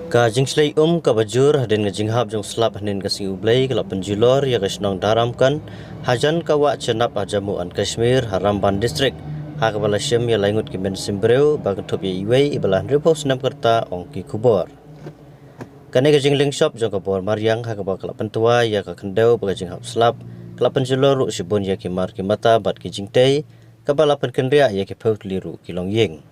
Ka jingslay ka bajur hadin nga jinghap jong slap hanin ka sing ublay kala penjulor ya kasnong daramkan hajan kawa cenap hajamu an Kashmir Haramban district ha kabala syem ya laingut ki men simbreu bagantop ya iwei ibalan repos nam kerta ongki kubor kane ka jingling shop jong ka bor maryang ha kabala kala pentua ya ka kendau baga jinghap slap kala penjulor ru sibon ya ki mar ki mata bat ki jingtei kabala penkendria ya ki paut liru ki longyeng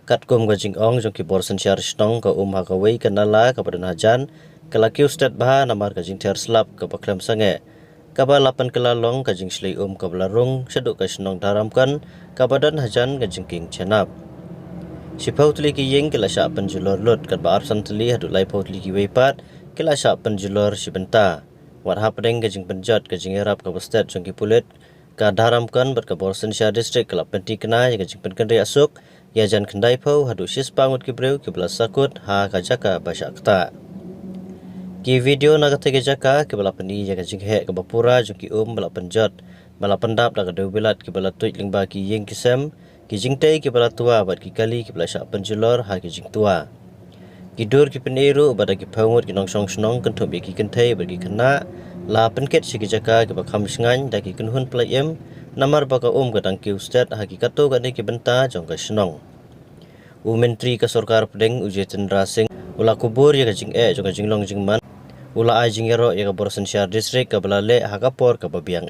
kat kum ga jing ong jong ki bor sen syar stong ka ha ka wei kanala ka padan hajan kala kiu stat bah namar ka jing ter slap ka paklem sange ka ba lapan kala long ka jing slei ka belarung seduk ka snong daramkan ka badan hajan ka jing king chenap si pautli ki yeng kala sya penjulor lut kat ba arsan tli hadu lai pautli ki wei pat kala sya penjulor si benta war ha pedeng ka jing penjat ka jing erap ka stat jong ki pulit ka daramkan bat ka bor sen syar district kala penti kena ya ka jing penkendri asuk ya jan kendai pau hadu sis pangut ki breu ki belas sakut ha ka jaka basya kta ki video na kate ke jaka ki bala pendi ya ka jinghe ka bapura jong ki bala penjat bala pendap da ka deu bilat ki bala tuit lingba ki yeng kisem ki jingtei ki bala tua bat ki kali ki bala syak penjulor ha ki jing tua ki dur ki peniru bada ki pangut ki nong song snong kentum ki kentei bagi kena la penket si ki jaka ki bakham sngan da ki kenhun playem namar baka gadang ki ustat hakikato gani ki benta jong ka snong menteri ka sarkar pedeng Uje Chandra Singh ula kubur ya ka jing jong ka jinglong jingman ula ai jingero ya ka borsen syar district ka balale hakapor ka babiang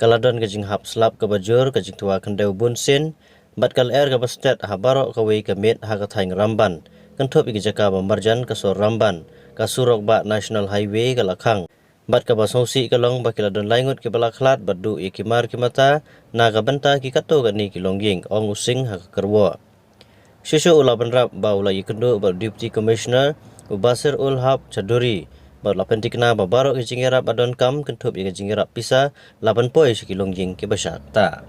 kaladon ka jing hap slap ka bajur ka jing tua kendau bunsin bat kal ka bastat habaro ka wei ka met ha ka thaing ramban kantop ki jaka marjan ka sor ramban ka surok ba national highway ka lakhang bat ka basongsi ka long bakila don laingut ki bala khlat badu ikimar ki mata na ka benta ki kato gani ki longyeng ong using ha ka kerwo Shushu ula benrap ba ula yikendu ba deputy commissioner Ubasir ul hab chaduri ba la pentikna ba barok ki jingerap adon kam kentup ki jingerap pisa laban poi si ki longyeng ki basyak ta